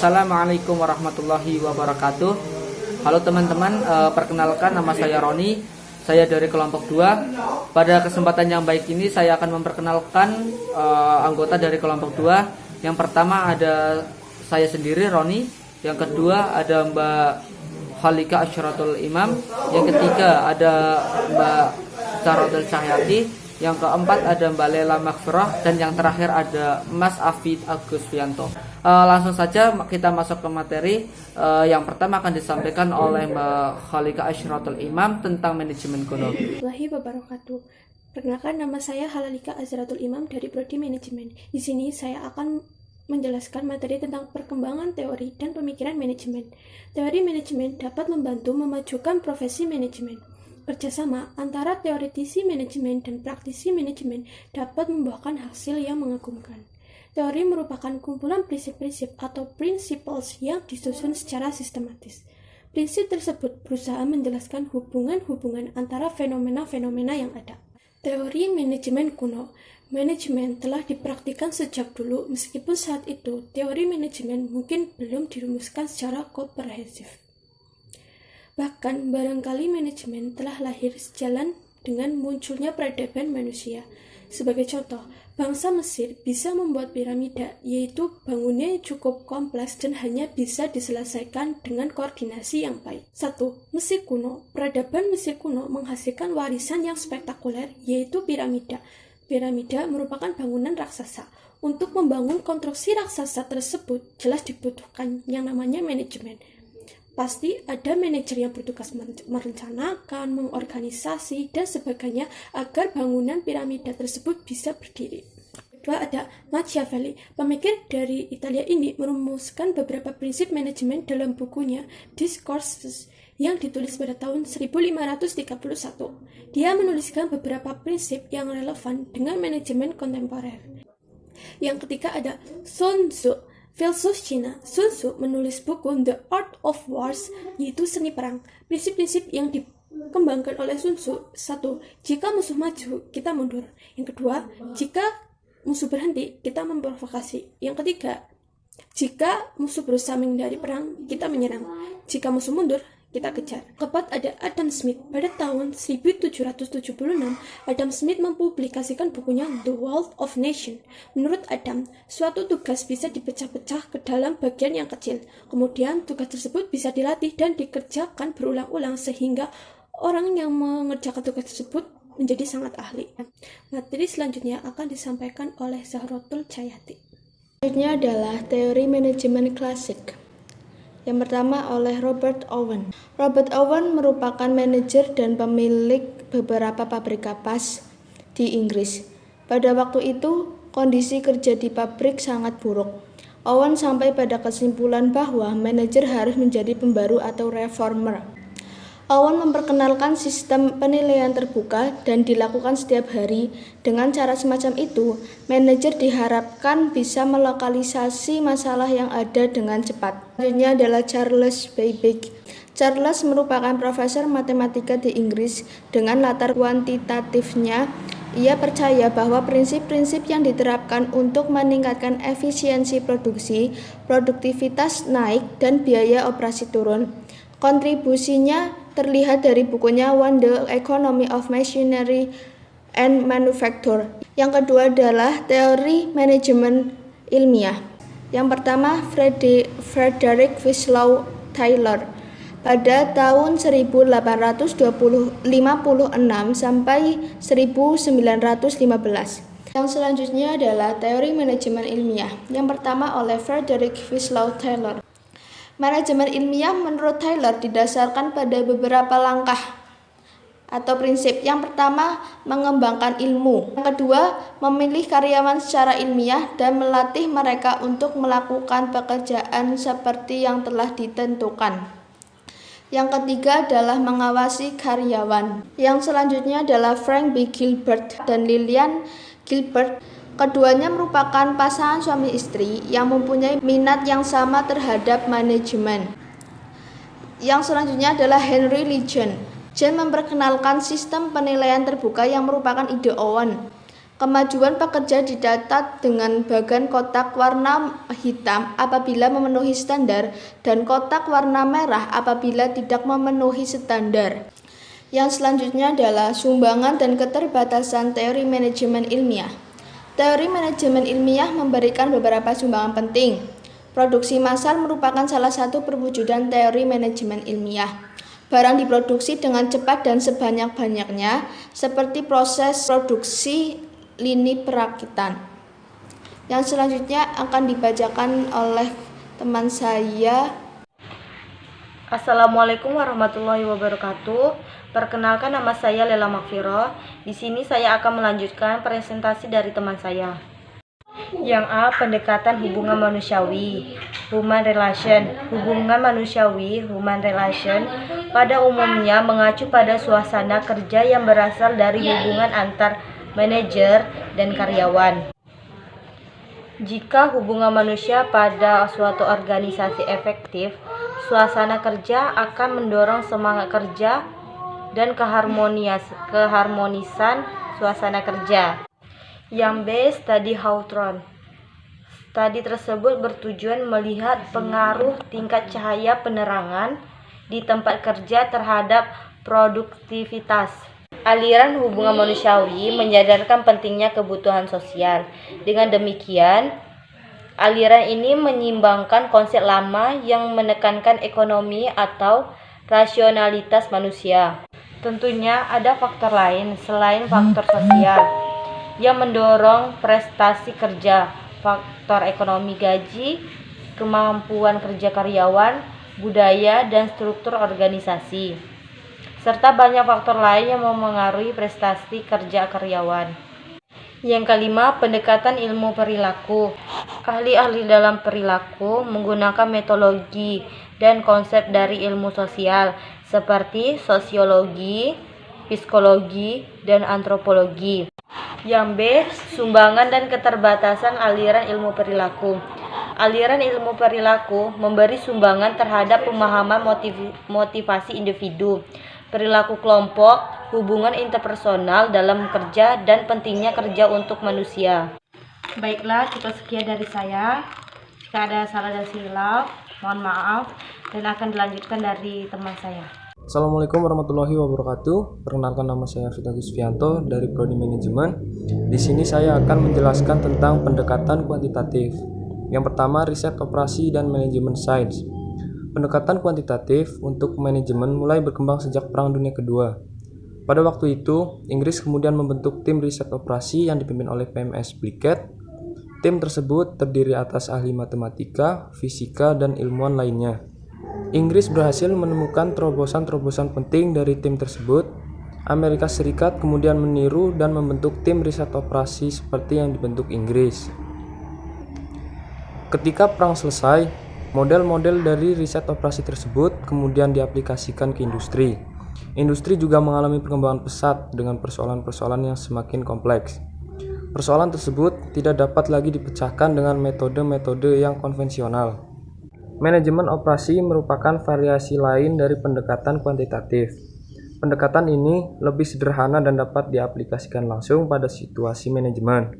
Assalamualaikum warahmatullahi wabarakatuh. Halo teman-teman, perkenalkan nama saya Roni. Saya dari kelompok 2. Pada kesempatan yang baik ini saya akan memperkenalkan anggota dari kelompok 2. Yang pertama ada saya sendiri Roni. Yang kedua ada Mbak Khalika Asyratul Imam. Yang ketiga ada Mbak Carotel Cahyati. Yang keempat ada Mbak Lela Maghfirah. Dan yang terakhir ada Mas Afid Agus Fianto. Langsung saja kita masuk ke materi. Yang pertama akan disampaikan oleh Mbak Khalika Asyratul Imam tentang manajemen kuno. Warahmatullahi wabarakatuh. Perkenalkan, nama saya Khalika Asyratul Imam dari Prodi Manajemen. Di sini saya akan menjelaskan materi tentang perkembangan teori dan pemikiran manajemen. Teori manajemen dapat membantu memajukan profesi manajemen. Kerjasama antara teoretisi manajemen dan praktisi manajemen dapat membuahkan hasil yang mengagumkan. Teori merupakan kumpulan prinsip-prinsip atau principles yang disusun secara sistematis. Prinsip tersebut berusaha menjelaskan hubungan-hubungan antara fenomena-fenomena yang ada. Teori manajemen kuno. Manajemen telah dipraktikkan sejak dulu, meskipun saat itu teori manajemen mungkin belum dirumuskan secara komprehensif. Bahkan barangkali manajemen telah lahir sejalan dengan munculnya peradaban manusia. Sebagai contoh, bangsa Mesir bisa membuat piramida, yaitu bangunannya cukup kompleks dan hanya bisa diselesaikan dengan koordinasi yang baik. 1. Mesir kuno. Peradaban Mesir kuno menghasilkan warisan yang spektakuler, yaitu piramida. Piramida merupakan bangunan raksasa. Untuk membangun konstruksi raksasa tersebut, jelas dibutuhkan yang namanya manajemen. Pasti ada manajer yang bertugas merencanakan, mengorganisasi, dan sebagainya agar bangunan piramida tersebut bisa berdiri. Kedua ada Machiavelli. Pemikir dari Italia ini merumuskan beberapa prinsip manajemen dalam bukunya Discourses yang ditulis pada tahun 1531. Dia menuliskan beberapa prinsip yang relevan dengan manajemen kontemporer. Yang ketiga ada Sun Tzu. Filsuf Cina, Sun Tzu menulis buku The Art of Wars, yaitu seni perang. Prinsip-prinsip yang dikembangkan oleh Sun Tzu: 1. Jika musuh maju, kita mundur. Yang kedua, jika musuh berhenti, kita memprovokasi. Yang ketiga, jika musuh berusaha menghindari perang, kita menyerang. Jika musuh mundur, kita kejar. Keempat ada Adam Smith. Pada tahun 1776, Adam Smith mempublikasikan bukunya The Wealth of Nations. Menurut Adam, suatu tugas bisa dipecah-pecah ke dalam bagian yang kecil. Kemudian tugas tersebut bisa dilatih dan dikerjakan berulang-ulang sehingga orang yang mengerjakan tugas tersebut menjadi sangat ahli. Materi selanjutnya akan disampaikan oleh Zahrotul Cahyati. Selanjutnya adalah teori manajemen klasik. Yang pertama oleh Robert Owen. Robert Owen merupakan manajer dan pemilik beberapa pabrik kapas di Inggris. Pada waktu itu, kondisi kerja di pabrik sangat buruk. Owen sampai pada kesimpulan bahwa manajer harus menjadi pembaru atau reformer. Owen memperkenalkan sistem penilaian terbuka dan dilakukan setiap hari. Dengan cara semacam itu, manajer diharapkan bisa melokalisasi masalah yang ada dengan cepat. Selanjutnya adalah Charles Babbage. Charles merupakan profesor matematika di Inggris. Dengan latar kuantitatifnya, ia percaya bahwa prinsip-prinsip yang diterapkan untuk meningkatkan efisiensi produksi, produktivitas naik, dan biaya operasi turun. Kontribusinya terlihat dari bukunya One The Economy of Machinery and Manufacture. Yang kedua adalah teori manajemen ilmiah. Yang pertama, Frederick Winslow Taylor. Pada tahun 1856 sampai 1915. Yang selanjutnya adalah teori manajemen ilmiah. Yang pertama oleh Frederick Winslow Taylor. Manajemen ilmiah menurut Taylor didasarkan pada beberapa langkah atau prinsip. Yang pertama, mengembangkan ilmu. Yang kedua, memilih karyawan secara ilmiah dan melatih mereka untuk melakukan pekerjaan seperti yang telah ditentukan. Yang ketiga adalah mengawasi karyawan. Yang selanjutnya adalah Frank B. Gilbert dan Lillian Gilbert. Keduanya merupakan pasangan suami istri yang mempunyai minat yang sama terhadap manajemen. Yang selanjutnya adalah Henry Lee John. John memperkenalkan sistem penilaian terbuka yang merupakan ide Owen. Kemajuan pekerja didata dengan bagan kotak warna hitam apabila memenuhi standar dan kotak warna merah apabila tidak memenuhi standar. Yang selanjutnya adalah sumbangan dan keterbatasan teori manajemen ilmiah. Teori manajemen ilmiah memberikan beberapa sumbangan penting. Produksi massal merupakan salah satu perwujudan teori manajemen ilmiah. Barang diproduksi dengan cepat dan sebanyak-banyaknya, seperti proses produksi lini perakitan. Yang selanjutnya akan dibacakan oleh teman saya. Assalamualaikum warahmatullahi wabarakatuh. Perkenalkan, nama saya Lela Makfiro. Di sini saya akan melanjutkan presentasi dari teman saya. Yang A, pendekatan hubungan manusiawi, human relation. Hubungan manusiawi, human relation, pada umumnya mengacu pada suasana kerja yang berasal dari hubungan antar manajer dan karyawan. Jika hubungan manusia pada suatu organisasi efektif, suasana kerja akan mendorong semangat kerja dan keharmonisan suasana kerja. Yang B, studi Hawthorne. Studi tersebut bertujuan melihat pengaruh tingkat cahaya penerangan di tempat kerja terhadap produktivitas. Aliran hubungan manusiawi menyadarkan pentingnya kebutuhan sosial. Dengan demikian, aliran ini menyimbangkan konsep lama yang menekankan ekonomi atau rasionalitas manusia. Tentunya ada faktor lain selain faktor sosial yang mendorong prestasi kerja, faktor ekonomi gaji, kemampuan kerja karyawan, budaya, dan struktur organisasi, serta banyak faktor lain yang memengaruhi prestasi kerja karyawan. Yang kelima, pendekatan ilmu perilaku. Ahli-ahli dalam perilaku menggunakan metodologi dan konsep dari ilmu sosial seperti sosiologi, psikologi, dan antropologi. Yang B, sumbangan dan keterbatasan aliran ilmu perilaku. Aliran ilmu perilaku memberi sumbangan terhadap pemahaman motivasi individu, perilaku kelompok, hubungan interpersonal dalam kerja, dan pentingnya kerja untuk manusia. Baiklah, cukup sekian dari saya. Jika ada salah dan silap, mohon maaf, dan akan dilanjutkan dari teman saya. Assalamualaikum warahmatullahi wabarakatuh. Perkenalkan, nama saya Arif Fianto dari Prodi Manajemen. Di sini saya akan menjelaskan tentang pendekatan kuantitatif. Yang pertama, riset operasi dan manajemen sains. Pendekatan kuantitatif untuk manajemen mulai berkembang sejak Perang Dunia Kedua. Pada waktu itu, Inggris kemudian membentuk tim riset operasi yang dipimpin oleh PMS Blickett. Tim tersebut terdiri atas ahli matematika, fisika, dan ilmuwan lainnya. Inggris berhasil menemukan terobosan-terobosan penting dari tim tersebut. Amerika Serikat kemudian meniru dan membentuk tim riset operasi seperti yang dibentuk Inggris. Ketika perang selesai, model-model dari riset operasi tersebut kemudian diaplikasikan ke industri. Industri juga mengalami perkembangan pesat dengan persoalan-persoalan yang semakin kompleks. Persoalan tersebut tidak dapat lagi dipecahkan dengan metode-metode yang konvensional. Manajemen operasi merupakan variasi lain dari pendekatan kuantitatif. Pendekatan ini lebih sederhana dan dapat diaplikasikan langsung pada situasi manajemen.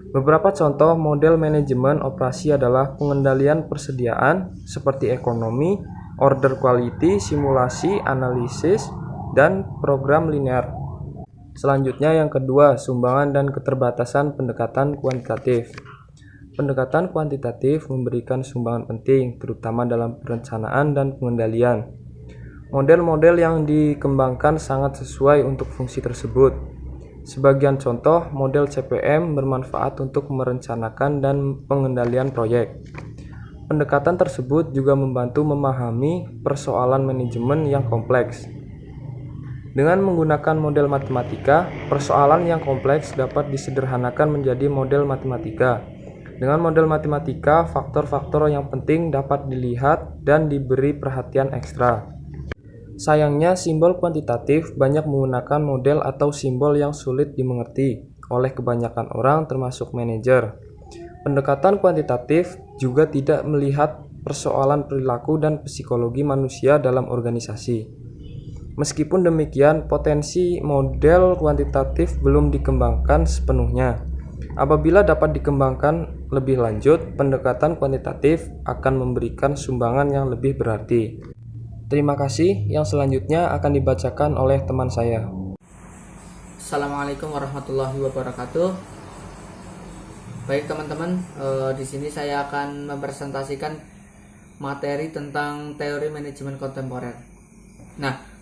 Beberapa contoh model manajemen operasi adalah pengendalian persediaan seperti ekonomi, order quality, simulasi, analisis, dan program linear. Selanjutnya yang kedua, sumbangan dan keterbatasan pendekatan kuantitatif. Pendekatan kuantitatif memberikan sumbangan penting, terutama dalam perencanaan dan pengendalian. Model-model yang dikembangkan sangat sesuai untuk fungsi tersebut. Sebagian contoh, model CPM bermanfaat untuk merencanakan dan pengendalian proyek. Pendekatan tersebut juga membantu memahami persoalan manajemen yang kompleks. Dengan menggunakan model matematika, persoalan yang kompleks dapat disederhanakan menjadi model matematika. Dengan model matematika, faktor-faktor yang penting dapat dilihat dan diberi perhatian ekstra. Sayangnya, simbol kuantitatif banyak menggunakan model atau simbol yang sulit dimengerti oleh kebanyakan orang termasuk manajer. Pendekatan kuantitatif juga tidak melihat persoalan perilaku dan psikologi manusia dalam organisasi. Meskipun demikian, potensi model kuantitatif belum dikembangkan sepenuhnya. Apabila dapat dikembangkan lebih lanjut, pendekatan kuantitatif akan memberikan sumbangan yang lebih berarti. Terima kasih. Yang selanjutnya akan dibacakan oleh teman saya. Assalamualaikum warahmatullahi wabarakatuh. Baik teman-teman, di sini saya akan mempresentasikan materi tentang teori manajemen kontemporer. Nah,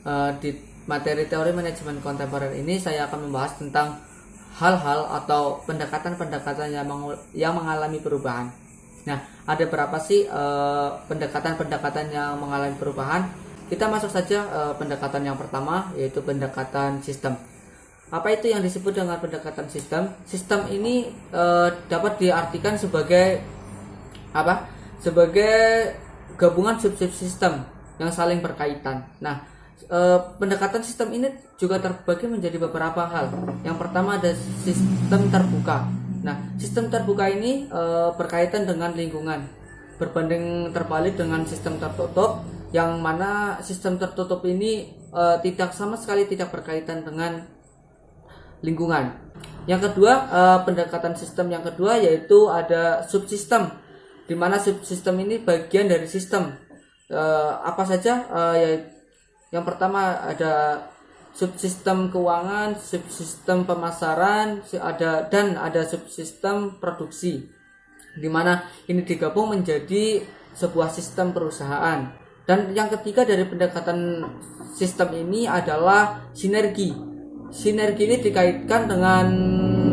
di materi teori manajemen kontemporer ini saya akan membahas tentang hal-hal atau pendekatan-pendekatan yang mengalami perubahan. Nah, ada berapa sih pendekatan-pendekatan yang mengalami perubahan? Kita masuk saja pendekatan yang pertama, yaitu pendekatan sistem. Apa itu yang disebut dengan pendekatan sistem? Sistem ini dapat diartikan sebagai apa? Sebagai gabungan subsistem yang saling berkaitan. Nah, pendekatan sistem ini juga terbagi menjadi beberapa hal. Yang pertama ada sistem terbuka. Nah, sistem terbuka ini berkaitan dengan lingkungan, berbanding terbalik dengan sistem tertutup, yang mana sistem tertutup ini sama sekali tidak berkaitan dengan lingkungan. Yang kedua, pendekatan sistem yang kedua yaitu ada subsistem, di mana subsistem ini bagian dari sistem. Apa saja? Yang pertama ada subsistem keuangan, subsistem pemasaran, ada subsistem produksi, di mana ini digabung menjadi sebuah sistem perusahaan. Dan yang ketiga dari pendekatan sistem ini adalah sinergi. Sinergi ini dikaitkan dengan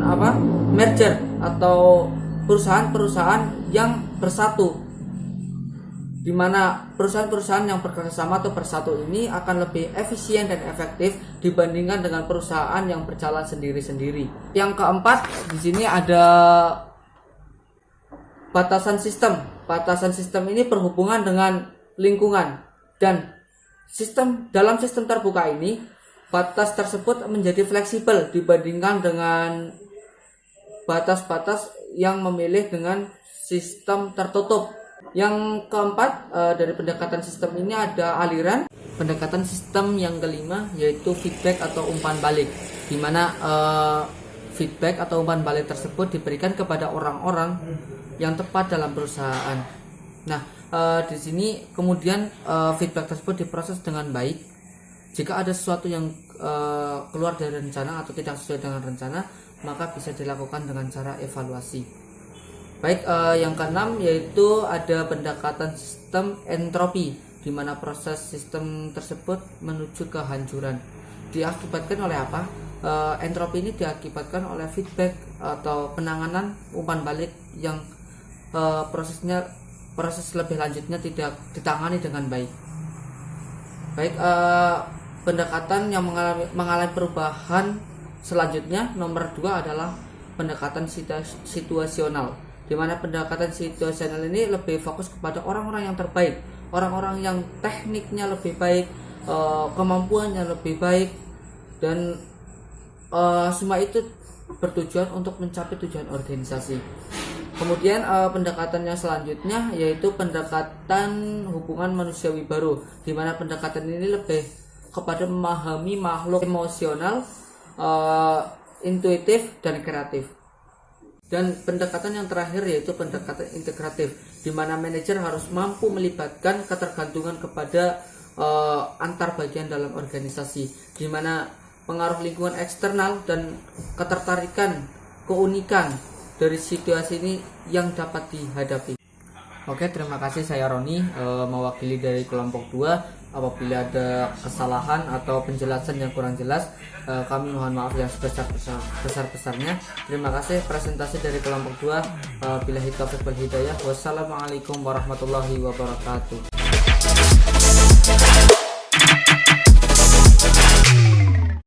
apa? Merger atau perusahaan-perusahaan yang bersatu, di mana perusahaan-perusahaan yang bekerjasama atau bersatu ini akan lebih efisien dan efektif dibandingkan dengan perusahaan yang berjalan sendiri-sendiri. Yang keempat, di sini ada batasan sistem. Batasan sistem ini berhubungan dengan lingkungan, dan dalam sistem terbuka ini batas tersebut menjadi fleksibel dibandingkan dengan batas-batas yang memilih dengan sistem tertutup. Yang keempat dari pendekatan sistem ini ada aliran. Pendekatan sistem yang kelima yaitu feedback atau umpan balik, di mana feedback atau umpan balik tersebut diberikan kepada orang-orang yang tepat dalam perusahaan. Nah, di sini kemudian feedback tersebut diproses dengan baik. Jika ada sesuatu yang keluar dari rencana atau tidak sesuai dengan rencana, maka bisa dilakukan dengan cara evaluasi. Baik, yang keenam yaitu ada pendekatan sistem entropi, di mana proses sistem tersebut menuju kehancuran. Diakibatkan oleh apa? Entropi ini diakibatkan oleh feedback atau penanganan umpan balik yang proses lebih lanjutnya tidak ditangani dengan baik. Baik, pendekatan yang mengalami perubahan selanjutnya nomor 2 adalah pendekatan situasional, di mana pendekatan situasional ini lebih fokus kepada orang-orang yang terbaik, orang-orang yang tekniknya lebih baik, kemampuannya lebih baik, dan semua itu bertujuan untuk mencapai tujuan organisasi. Kemudian pendekatan yang selanjutnya yaitu pendekatan hubungan manusiawi baru, di mana pendekatan ini lebih kepada memahami makhluk emosional, intuitif, dan kreatif. Dan pendekatan yang terakhir yaitu pendekatan integratif, di mana manajer harus mampu melibatkan ketergantungan kepada antar bagian dalam organisasi, di mana pengaruh lingkungan eksternal dan ketertarikan, keunikan dari situasi ini yang dapat dihadapi. Oke, terima kasih. Saya Roni, mewakili dari kelompok 2. Apabila ada kesalahan atau penjelasan yang kurang jelas, kami mohon maaf yang sebesar-besarnya. Terima kasih. Presentasi dari kelompok 2. Billahi taufiq wal hidayah. Wassalamualaikum warahmatullahi wabarakatuh.